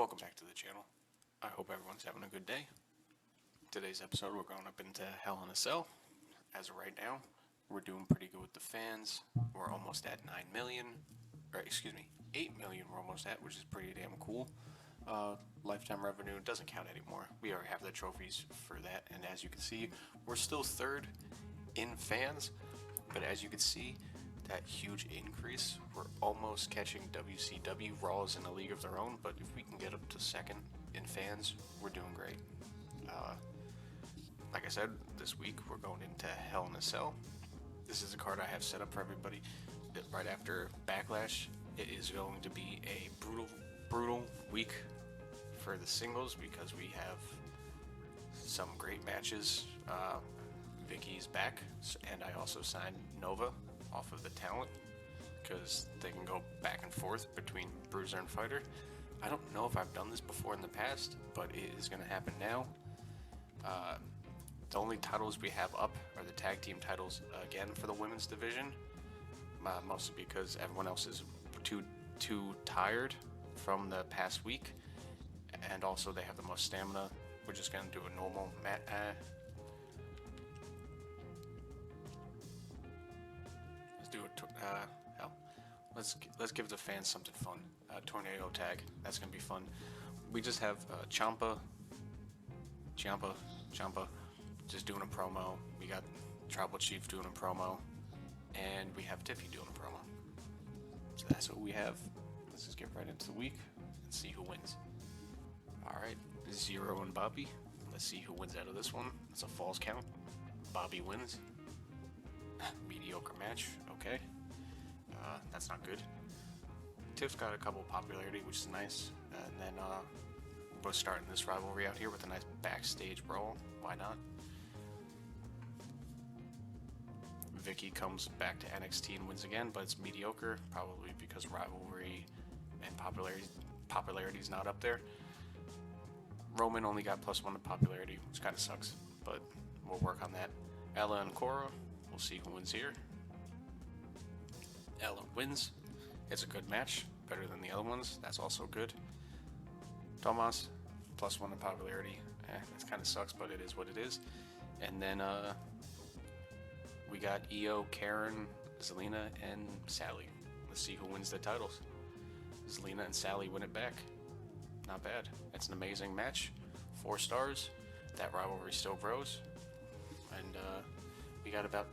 Welcome back to the channel. I hope everyone's having a good day. Today's episode we're going up into Hell in a Cell. As of right now, we're doing pretty good with the fans. We're almost at 9 million, or excuse me, 8 million we're almost at, which is pretty damn cool. Lifetime revenue doesn't count anymore. We already have the trophies for that, and as you can see, we're still third in fans, but as you can see, that huge increase, we're almost catching WCW. Raw's in a league of their own, but if we can get up to second in fans, we're doing great. Like I said, this week we're going into Hell in a Cell. This is a card I have set up for everybody. Right after Backlash, it is going to be a brutal week for the singles because we have some great matches. Vicky's back, and I also signed Nova off of the talent because they can go back and forth between Bruiser and Fighter. I don't know if I've done this before in the past, but it is going to happen now. The only titles we have up are the tag team titles again for the women's division, mostly because everyone else is too tired from the past week, and also they have the most stamina. We're just going to do a normal let's give the fans something fun. Tornado tag, that's gonna be fun. We just have Ciampa, just doing a promo. We got Tribal Chief doing a promo, and we have Tiffy doing a promo. So that's what we have. Let's just get right into the week and see who wins. All right, Zero and Bobby. Let's see who wins out of this one. It's a falls count. Bobby wins. Mediocre match. Okay. That's not good. Tiff's got a couple popularity, which is nice. And then we're starting this rivalry out here with a nice backstage brawl. Why not? Vicky comes back to NXT and wins again, but it's mediocre, probably because rivalry and popularity is not up there. Roman only got +1 to popularity, which kind of sucks, but we'll work on that. Ella and Cora, we'll see who wins here. Ella wins. It's a good match, better than the other ones. That's also good. Tomas, +1 to popularity. It kind of sucks, but it is what it is. And then we got Io, Karen, Zelina, and Sally. Let's see who wins the titles. Zelina and Sally win it back. Not bad. It's an amazing match. 4 stars. That rivalry still grows. And we got about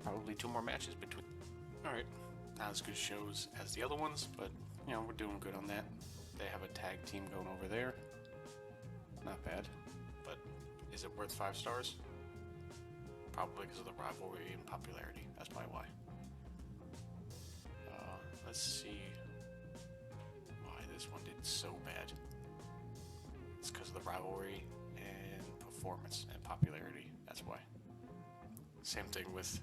probably 2 more matches between. Alright. Not as good shows as the other ones, but you know, we're doing good on that. They have a tag team going over there. Not bad. But is it worth 5 stars? Probably because of the rivalry and popularity. That's probably why. Let's see why this one did so bad. It's because of the rivalry and performance and popularity. That's why. Same thing with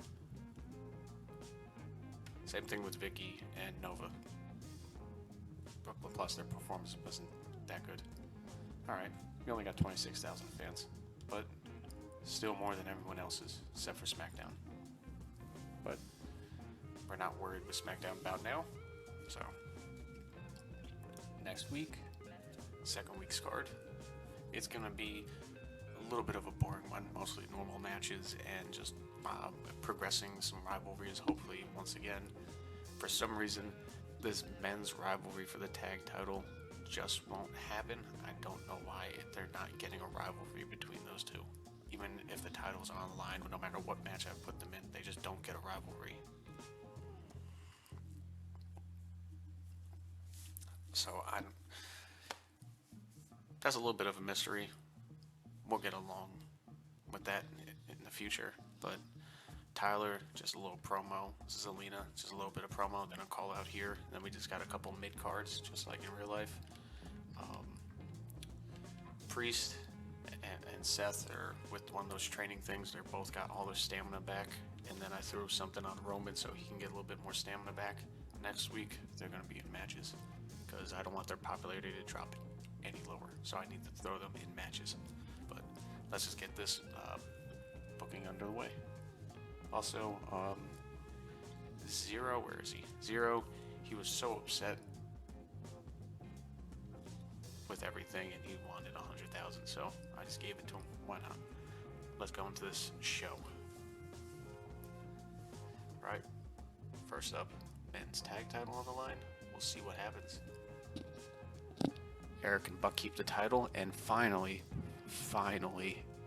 Vicky and Nova. Plus their performance wasn't that good. Alright, we only got 26,000 fans, but still more than everyone else's, except for SmackDown. But we're not worried with SmackDown about now, so next week, second week's card, it's gonna be a little bit of a boring one, mostly normal matches and just progressing some rivalries, hopefully once again. For some reason, this men's rivalry for the tag title just won't happen. I don't know why they're not getting a rivalry between those two. Even if the titles are on the line, no matter what match I put them in, they just don't get a rivalry. So that's a little bit of a mystery. We'll get along with that in the future, but Tyler, just a little promo. Zelina, just a little bit of promo, then a call out here. Then we just got a couple mid cards, just like in real life. Priest and Seth are with one of those training things. They're both got all their stamina back. And then I threw something on Roman so he can get a little bit more stamina back. Next week, they're going to be in matches because I don't want their popularity to drop any lower. So I need to throw them in matches. But let's just get this booking under the way. Also, Zero, where is he? Zero, he was so upset with everything, and he wanted 100,000, so I just gave it to him. Why not? Let's go into this show. Right. First up, men's tag title on the line. We'll see what happens. Eric and Buck keep the title, and finally,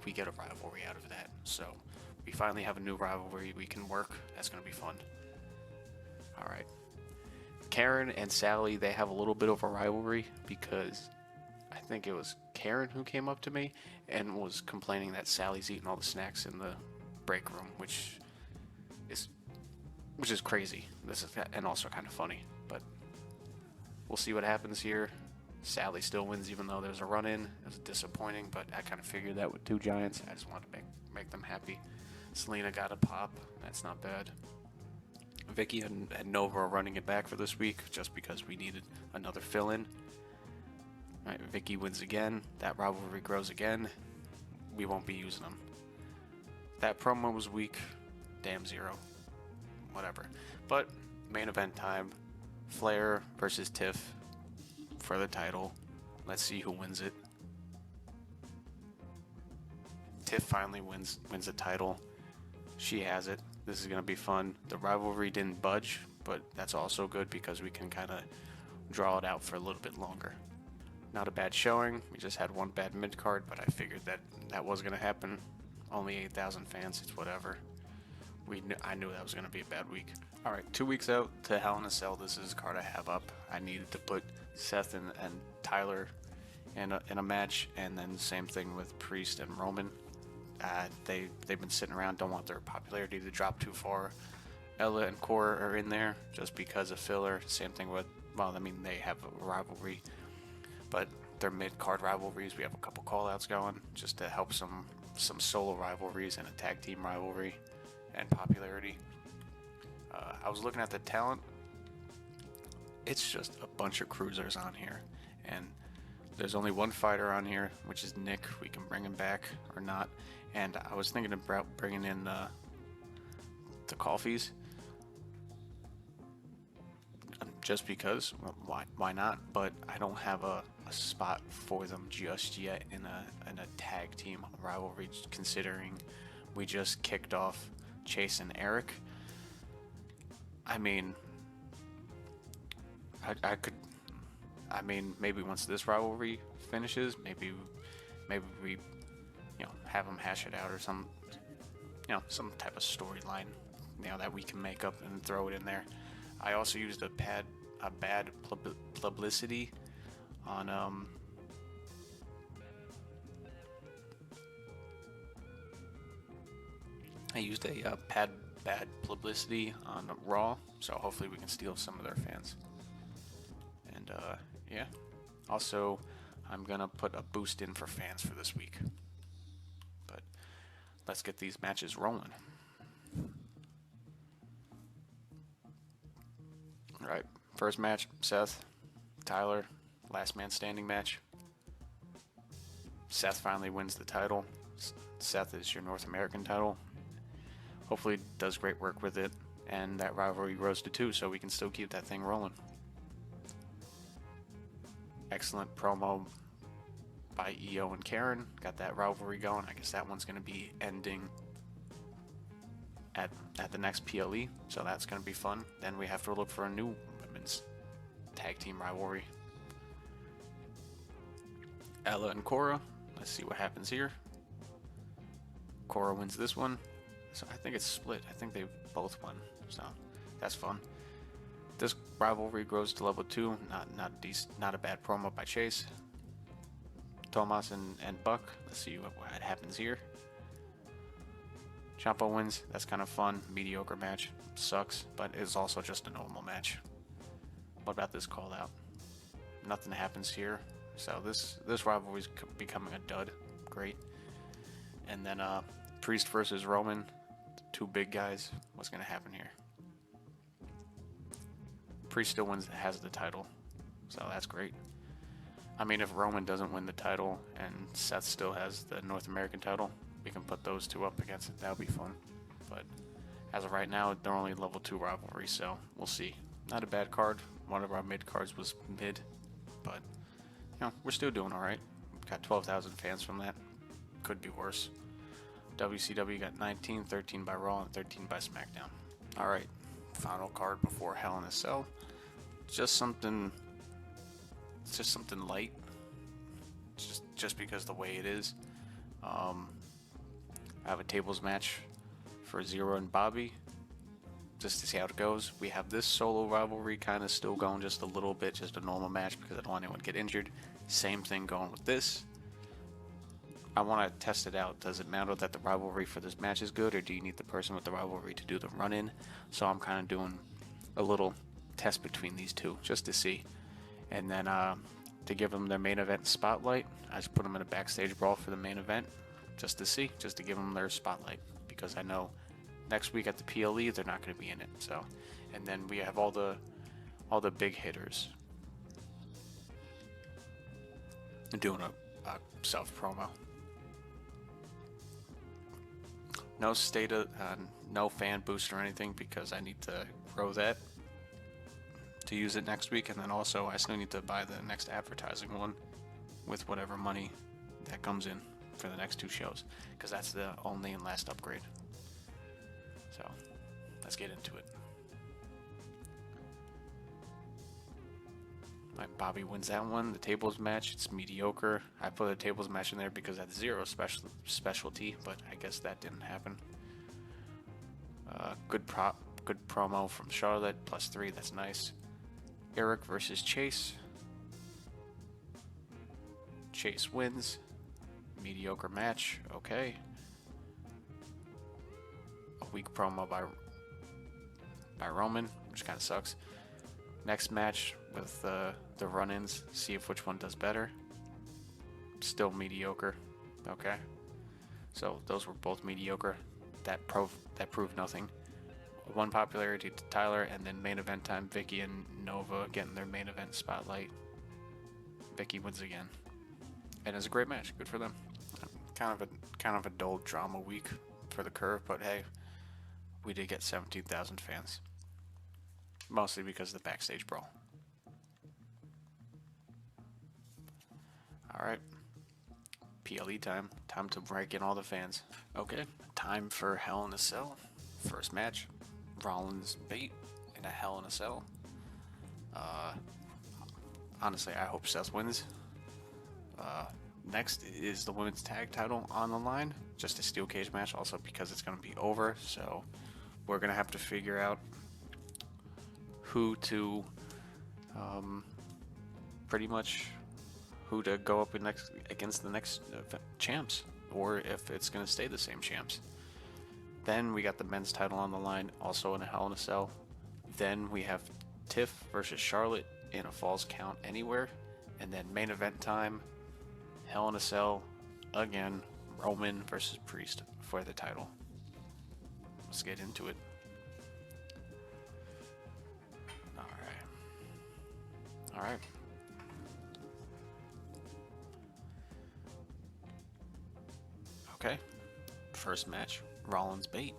we get a rivalry out of that. So we finally have a new rivalry we can work. That's going to be fun. All right. Karen and Sally, they have a little bit of a rivalry because I think it was Karen who came up to me and was complaining that Sally's eating all the snacks in the break room, which is crazy. This is, and also kind of funny, but we'll see what happens here. Sally still wins even though there's a run-in. It was disappointing, but I kind of figured that with two giants. I just wanted to make them happy. Selena got a pop. That's not bad. Vicky and Nova are running it back for this week just because we needed another fill-in. Right, Vicky wins again. That rivalry grows again. We won't be using them. That promo was weak. Damn zero. Whatever. But main event time. Flair versus Tiff for the title. Let's see who wins it. Tiff finally wins the title. She has it. This is going to be fun. The rivalry didn't budge, but that's also good because we can kind of draw it out for a little bit longer. Not a bad showing. We just had one bad mid-card, but I figured that was going to happen. Only 8,000 fans. It's whatever. I knew that was going to be a bad week. All right, 2 weeks out to Hell in a Cell. This is a card I have up. I needed to put Seth and Tyler in a match, and then same thing with Priest and Roman. They've been sitting around, don't want their popularity to drop too far. Ella and Cora are in there just because of filler. Same thing with, well, I mean, they have a rivalry, but they're mid-card rivalries. We have a couple call-outs going just to help some solo rivalries and a tag team rivalry and popularity. I was looking at the talent. It's just a bunch of cruisers on here, and there's only one fighter on here, which is Nick. We can bring him back or not. And I was thinking about bringing in the Coffees, just because. Why not? But I don't have a spot for them just yet in a tag team rivalry, considering we just kicked off Chase and Eric. I mean, I could. I mean, maybe once this rivalry finishes, maybe we, have them hash it out or some type of storyline, that we can make up and throw it in there. I also used a bad publicity on I used a bad publicity on Raw, so hopefully we can steal some of their fans. And yeah, also I'm gonna put a boost in for fans for this week. But let's get these matches rolling. All right, first match, Seth, Tyler, last man standing match. Seth finally wins the title. Seth is your North American title. Hopefully does great work with it, and that rivalry grows to 2, so we can still keep that thing rolling. Excellent promo by EO and Karen. Got that rivalry going. I guess that one's going to be ending at the next PLE, so that's going to be fun. Then we have to look for a new women's tag team rivalry. Ella and Cora. Let's see what happens here. Cora wins this one. So I think it's split. I think they both won. So that's fun. This rivalry grows to level 2. Not a bad promo by Chase. Tomas and Buck. Let's see what happens here. Ciampa wins. That's kind of fun. Mediocre match. Sucks, but it's also just a normal match. What about this call out? Nothing happens here. So this rivalry is becoming a dud. Great. And then Priest versus Roman. Two big guys. What's going to happen here? Priest still has the title, so that's great. I mean, if Roman doesn't win the title and Seth still has the North American title, we can put those two up against it. That would be fun. But as of right now, they're only level 2 rivalry, so we'll see. Not a bad card. One of our mid cards was mid, but we're still doing all right. Got 12,000 fans from that. Could be worse. WCW got 19, 13 by Raw, and 13 by SmackDown. All right, final card before Hell in a Cell. Just something light. Just because the way it is. I have a tables match for Zero and Bobby, just to see how it goes. We have this solo rivalry kind of still going just a little bit, just a normal match because I don't want anyone to get injured. Same thing going with this. I want to test it out. Does it matter that the rivalry for this match is good, or do you need the person with the rivalry to do the run-in? So I'm kind of doing a little test between these two just to see. And then to give them their main event spotlight, I just put them in a backstage brawl for the main event just to see, just to give them their spotlight, because I know next week at the PLE they're not going to be in it. So, and then we have all the big hitters. I'm doing a self promo. No no fan boost or anything, because I need to grow that to use it next week, and then also I still need to buy the next advertising one with whatever money that comes in for the next two shows, because that's the only and last upgrade. So let's get into it. Bobby wins that one. The tables match, it's mediocre. I put a tables match in there because that's Zero specialty, but I guess that didn't happen. Good promo from Charlotte, +3, that's nice. Eric versus Chase. Chase wins. Mediocre match, okay. A weak promo by Roman, which kind of sucks. Next match with the run-ins, see if which one does better. Still mediocre. Okay. So those were both mediocre. That proved nothing. One popularity to Tyler, and then main event time, Vicky and Nova getting their main event spotlight. Vicky wins again. And it's a great match. Good for them. Kind of a dull drama week for the Curve, but hey, we did get 17,000 fans. Mostly because of the backstage brawl. Alright. PLE time. Time to break in all the fans. Okay. Time for Hell in a Cell. First match. Rollins Bate in a Hell in a Cell. Honestly, I hope Seth wins. Next is the women's tag title on the line. Just a steel cage match, also because it's going to be over. So we're going to have to figure out who to pretty much who to go up against the next champs, or if it's going to stay the same champs. Then we got the men's title on the line, also in a Hell in a Cell. Then we have Tiff versus Charlotte in a Falls Count Anywhere. And then main event time, Hell in a Cell again, Roman versus Priest for the title. Let's get into it. All right. Okay. First match, Rollins Bate.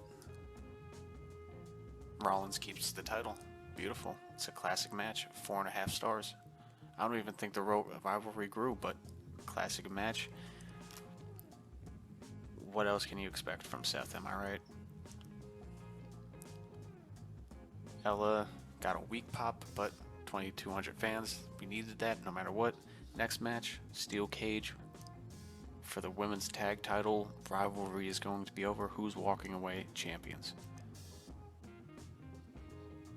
Rollins keeps the title. Beautiful. It's a classic match. 4.5 stars. I don't even think the rivalry grew, but classic match. What else can you expect from Seth? Am I right? Ella got a weak pop, but 2,200 fans. We needed that no matter what. Next match, steel cage for the women's tag title. Rivalry is going to be over. Who's walking away champions?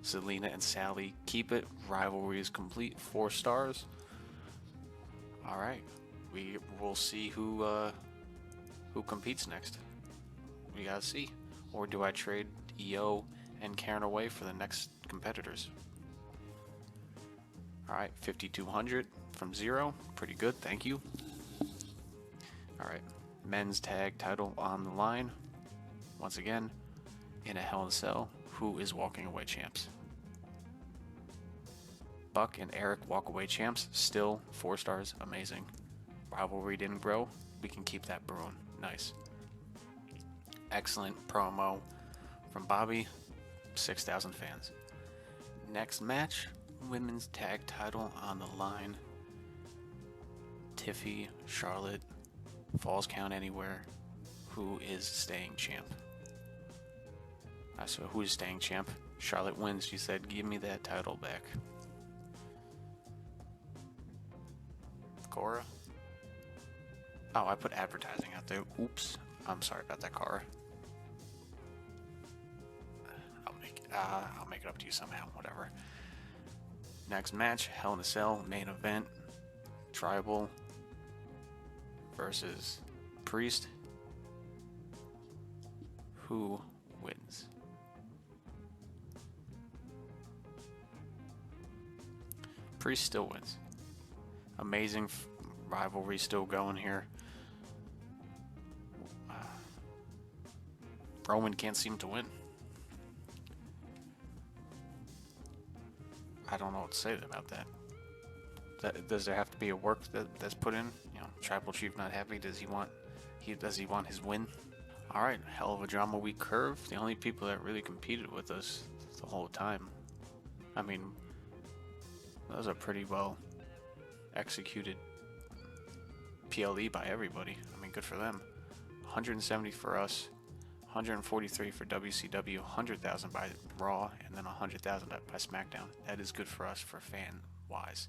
Selena and Sally keep it. Rivalry is complete. 4 stars. All right, we will see who competes next. We gotta see. Or do I trade EO and Karen away for the next competitors? All right, 5,200 from Zero. Pretty good, thank you. All right, men's tag title on the line. Once again, in a Hell in a Cell. Who is walking away champs? Buck and Eric walk away champs. Still 4 stars. Amazing. Rivalry didn't grow. We can keep that brewing. Nice. Excellent promo from Bobby. 6,000 fans. Next match, women's tag title on the line. Tiffy, Charlotte, Falls Count Anywhere. Who is staying champ? So who is staying champ? Charlotte wins. She said, give me that title back. Cora? Oh, I put advertising out there. Oops. I'm sorry about that, Cora. I'll make it up to you somehow. Whatever. Next match, Hell in a Cell, main event. Tribal versus Priest. Who wins? Priest still wins. Amazing rivalry still going here. Roman can't seem to win. I don't know what to say about that. Does there have to be a work that's put in? You know, Tribal Chief not happy. Does he want his win? All right, hell of a drama week curve. The only people that really competed with us the whole time. I mean, those are pretty well executed PLE by everybody. I mean, good for them. 170 for us, 143 for WCW, 100,000 by Raw, and then 100,000 by SmackDown. That is good for us for fan-wise.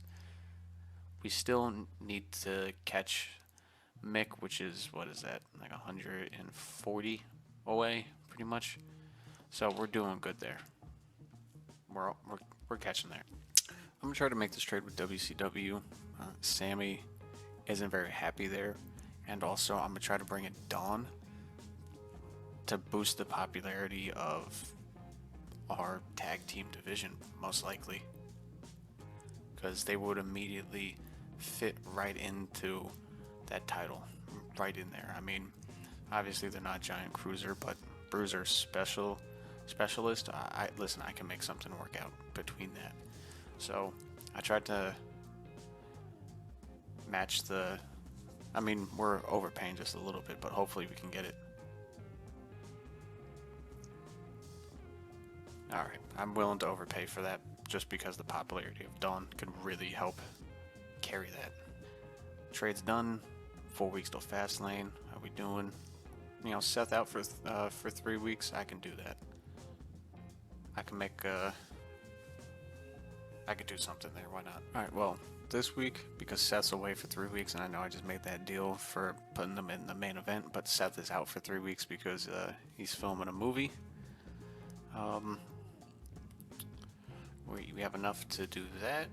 We still need to catch Mick, which is, what is that, like 140 away, pretty much. So we're doing good there. We're catching there. I'm gonna try to make this trade with WCW. Sammy isn't very happy there, and also I'm gonna try to bring in Dawn to boost the popularity of our tag team division, most likely, because they would immediately fit right into that title, right in there. I mean, obviously they're not Giant Cruiser, but Bruiser specialist. Listen, I can make something work out between that. So I tried to match the. I mean, we're overpaying just a little bit, but hopefully we can get it. Alright, I'm willing to overpay for that just because the popularity of Dawn could really help carry that. Trade's done. 4 weeks till Fastlane. How we doing? You know, Seth out for 3 weeks. I can do that. I can make I could do something there. Why not? Alright, well, this week, because Seth's away for 3 weeks, and I know I just made that deal for putting them in the main event, but Seth is out for 3 weeks because he's filming a movie. We have enough to do that.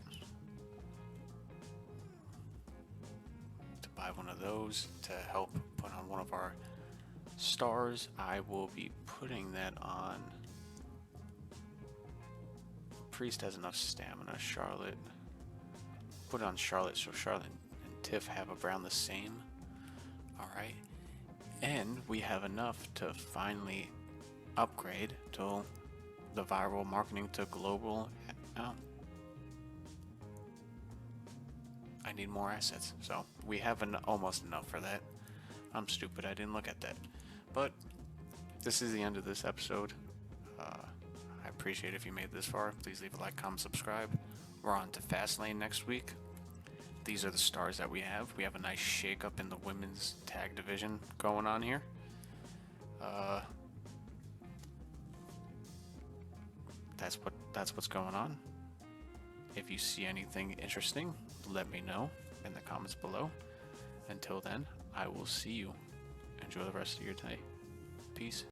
To buy one of those to help put on one of our stars. I will be putting that on. Priest has enough stamina. Charlotte. Put it on Charlotte so Charlotte and Tiff have around the same. Alright. And we have enough to finally upgrade to the viral marketing to global. Oh. I need more assets. So we have almost enough for that. I'm stupid. I didn't look at that. But this is the end of this episode. I appreciate if you made this far. Please leave a like, comment, subscribe. We're on to Fastlane next week. These are the stars that we have. We have a nice shake-up in the women's tag division going on here. That's what's going on. If you see anything interesting, let me know in the comments below. Until then, I will see you. Enjoy the rest of your day. Peace.